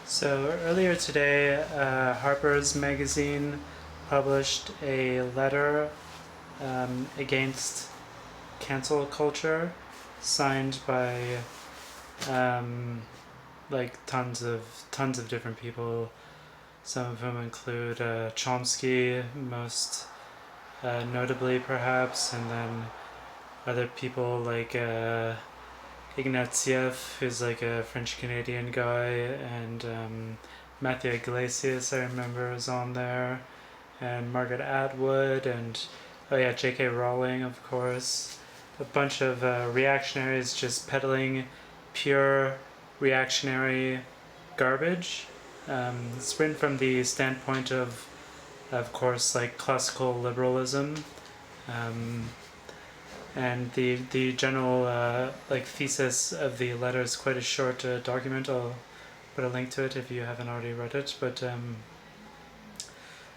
So earlier today, Harper's Magazine published a letter against cancel culture, signed by um, like tons of different people. Some of whom include Chomsky, most notably perhaps, and then other people like Ignatieff, who's like a French Canadian guy, and Matthew Iglesias, I remember, is on there, and Margaret Atwood, and oh yeah, J.K. Rowling, of course. A bunch of reactionaries just peddling pure reactionary garbage. It's written from the standpoint of course, like classical liberalism. Um, and the general like thesis of the letter is quite a short document. I'll put a link to it if you haven't already read it. But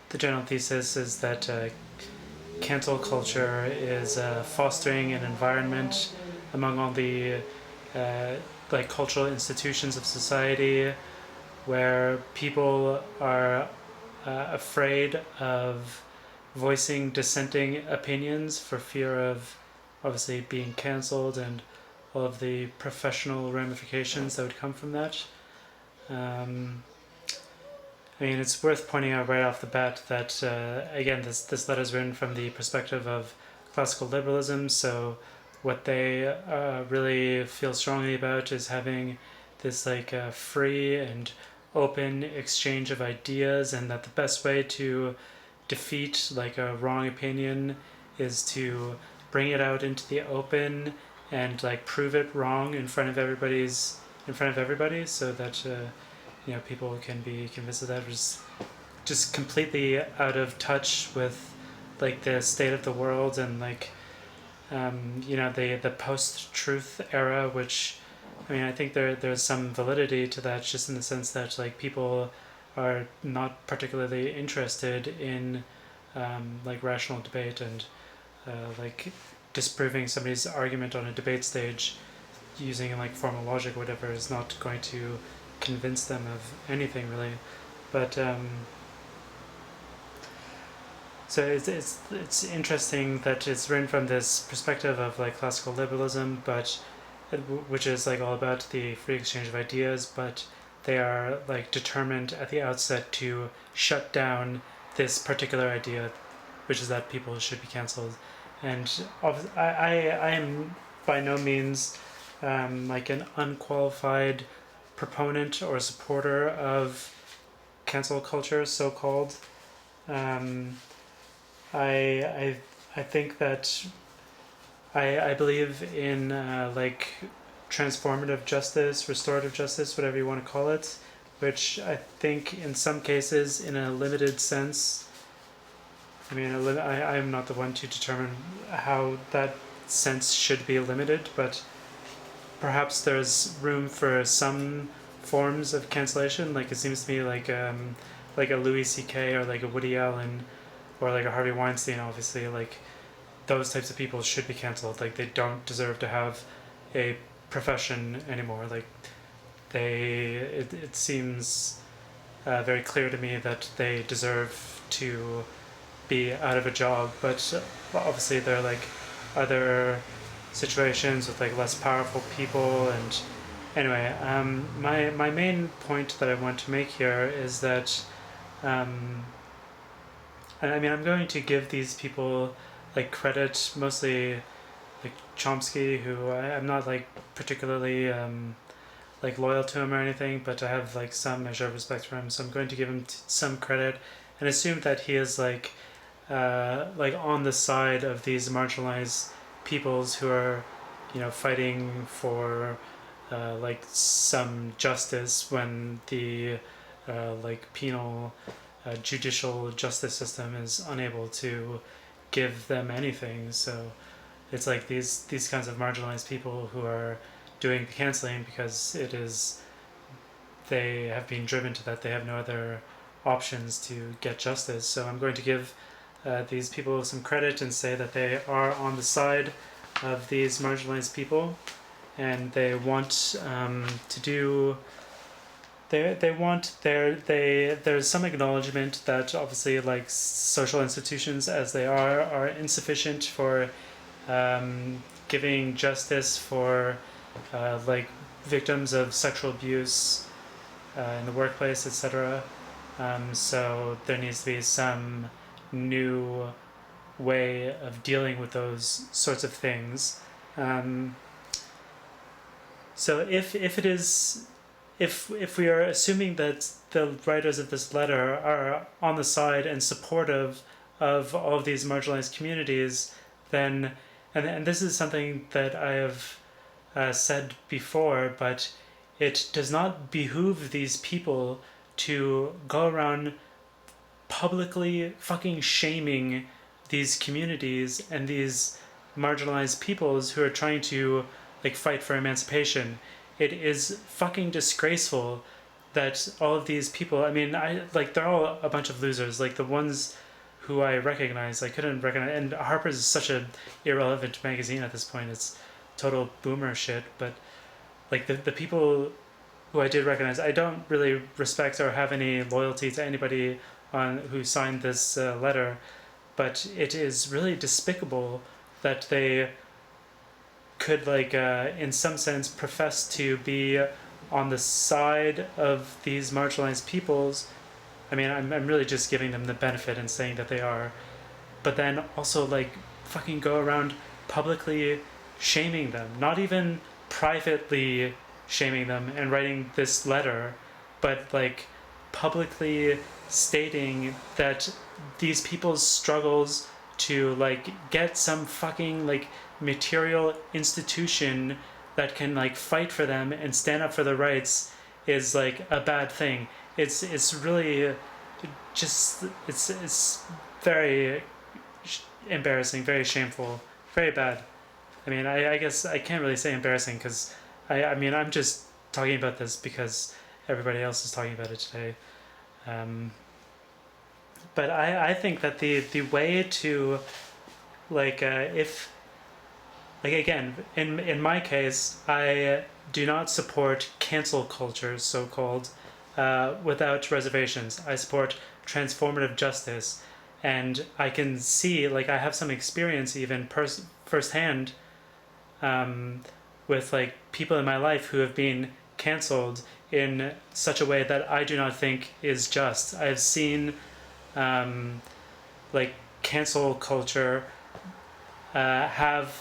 the general thesis is that cancel culture is fostering an environment among all the uh, like cultural institutions of society where people are afraid of voicing dissenting opinions for fear of obviously being cancelled and all of the professional ramifications that would come from that. Um, I mean, it's worth pointing out right off the bat that again, this letter is written from the perspective of classical liberalism. So, what they really feel strongly about is having this like free and open exchange of ideas, and that the best way to defeat like a wrong opinion is to bring it out into the open and like prove it wrong in front of everybody, so that people can be convinced that that was just completely out of touch with like the state of the world, and like the post truth era, which I mean I think there's some validity to that, just in the sense that like people are not particularly interested in like rational debate, and like disproving somebody's argument on a debate stage using like formal logic or whatever is not going to convince them of anything really. But so it's interesting that it's written from this perspective of like classical liberalism, but which is like all about the free exchange of ideas, but they are like determined at the outset to shut down this particular idea, which is that people should be cancelled. And I am by no means like an unqualified proponent or supporter of cancel culture, so called. Um, I I think that I believe in like transformative justice, restorative justice, whatever you want to call it, which I think in some cases, in a limited sense, I mean, I'm not the one to determine how that sense should be limited, but perhaps there's room for some forms of cancellation. Like it seems to me like a Louis C.K. or like a Woody Allen or like a Harvey Weinstein. Obviously, like those types of people should be canceled. Like they don't deserve to have a profession anymore. Like it seems very clear to me that they deserve to be out of a job. But obviously, there are like other situations with like less powerful people. And anyway, my main point that I want to make here is that um, I mean I'm going to give these people like credit, mostly like Chomsky, who I'm not like particularly like loyal to him or anything, but I have like some measure of respect for him, so I'm going to give him some credit and assume that he is like on the side of these marginalized peoples who are, fighting for like some justice when the like penal judicial justice system is unable to give them anything. So it's like these kinds of marginalized people who are doing the canceling because it is they have been driven to that. They have no other options to get justice. So I'm going to give these people some credit and say that they are on the side of these marginalized people, and they want to do they want there's some acknowledgement that obviously like social institutions as they are insufficient for giving justice for like victims of sexual abuse in the workplace, etc. So there needs to be some new way of dealing with those sorts of things. Um, so if it is if we are assuming that the writers of this letter are on the side and supportive of all of these marginalized communities, then and this is something that I have said before, but it does not behoove these people to go around publicly fucking shaming these communities and these marginalized peoples who are trying to like fight for emancipation. It is fucking disgraceful that all of these people, I mean, I like they're all a bunch of losers. Like the ones who I recognize, I couldn't recognize, and Harper's is such a irrelevant magazine at this point. It's total boomer shit. But like the people who I did recognize, I don't really respect or have any loyalty to anybody on who signed this letter, but it is really despicable that they could like in some sense profess to be on the side of these marginalized peoples. I mean, I'm really just giving them the benefit and saying that they are, but then also like fucking go around publicly shaming them, not even privately shaming them and writing this letter, but like publicly stating that these people's struggles to like get some fucking like material institution that can like fight for them and stand up for their rights is like a bad thing. It's really just it's very embarrassing, very shameful, very bad. I mean, I guess I can't really say embarrassing because I mean I'm just talking about this because everybody else is talking about it today. Um, but I think that the way to like if like again in my case I do not support cancel culture so called without reservations. I support transformative justice, and I can see like I have some experience even firsthand um, with like people in my life who have been canceled in such a way that I do not think is just. I've seen um, like cancel culture have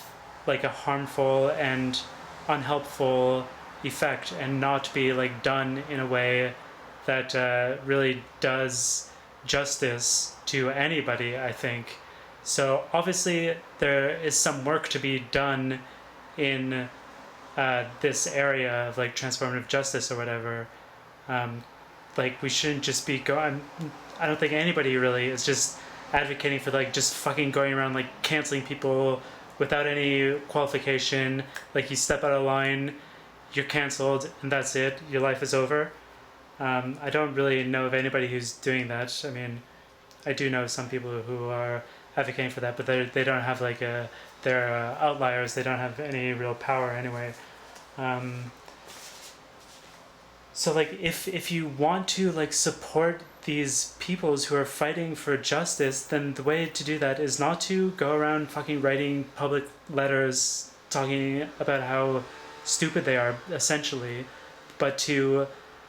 like a harmful and unhelpful effect and not be like done in a way that really does justice to anybody, I think. So obviously there is some work to be done in this area of like transformative justice or whatever. Um, like we shouldn't just be going. I don't think anybody really is just advocating for like just fucking going around like canceling people without any qualification. Like you step out of line, you're canceled, and that's it. Your life is over. I don't really know of anybody who's doing that. I mean, I do know some people who are advocating for that, but they don't have like a they're outliers. They don't have any real power anyway. Um, so like if you want to like support these peoples who are fighting for justice, then the way to do that is not to go around fucking writing public letters talking about how stupid they are essentially, but to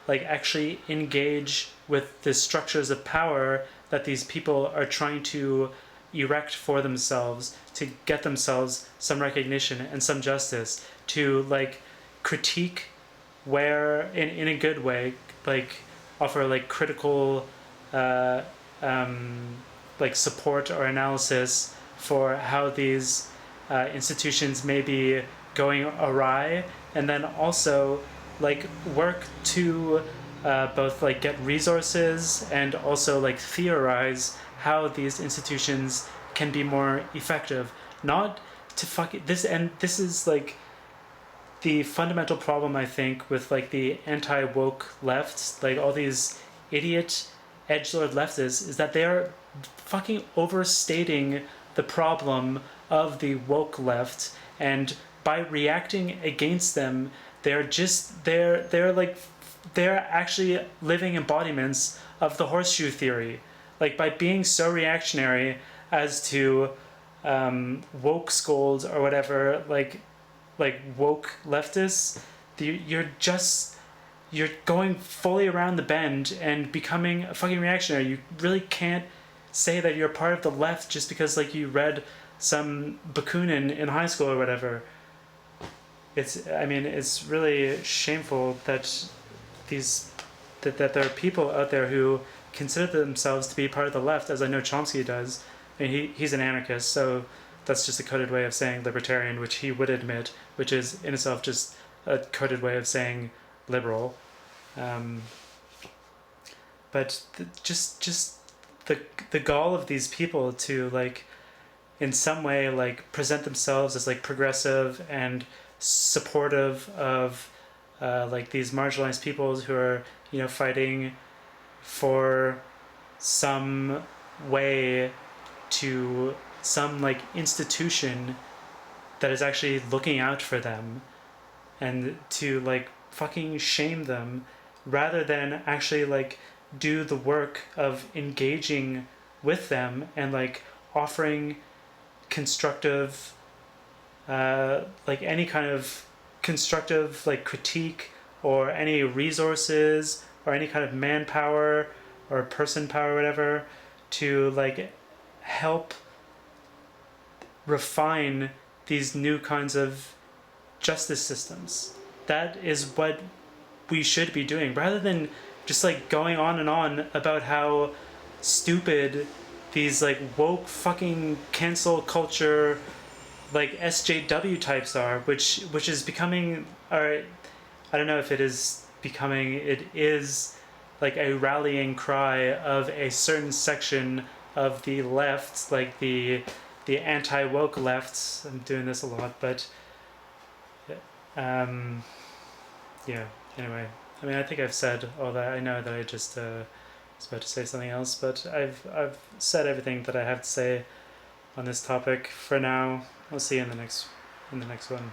like actually engage with the structures of power that these people are trying to erect for themselves to get themselves some recognition and some justice, to like critique where in a good way, like offer like critical uh, um, like support or analysis for how these institutions may be going awry, and then also like work to both like get resources and also like theorize how these institutions can be more effective. Not to fuck it, this, and this is like the fundamental problem I think with like the anti-woke left, like all these idiot edgelord leftists, is that they are fucking overstating the problem of the woke left, and by reacting against them they're like they're actually living embodiments of the horseshoe theory. Like by being so reactionary as to woke scolds or whatever, like woke leftists, you're going fully around the bend and becoming a fucking reactionary. You really can't say that you're part of the left just because like you read some Bakunin in high school or whatever. It's really shameful that these that there are people out there who consider themselves to be part of the left, as I know Chomsky does. I mean, he's an anarchist, so that's just a coded way of saying libertarian, which he would admit, which is in itself just a coded way of saying liberal. Um, but just the gall of these people to like in some way like present themselves as like progressive and supportive of like these marginalized peoples who are fighting for some way to some like institution that is actually looking out for them, and to like fucking shame them rather than actually like do the work of engaging with them and like offering constructive like any kind of constructive like critique or any resources or any kind of manpower or person power or whatever to like help refine these new kinds of justice systems. That is what we should be doing rather than just like going on and on about how stupid these like woke fucking cancel culture like SJW types are, which is becoming, or I don't know if it is becoming, it is like a rallying cry of a certain section of the left, like the anti-woke lefts. I'm doing this a lot, but um, yeah. Anyway, I mean, I think I've said all that. I know that I just was about to say something else, but I've said everything that I have to say on this topic for now. I'll see you in the next one.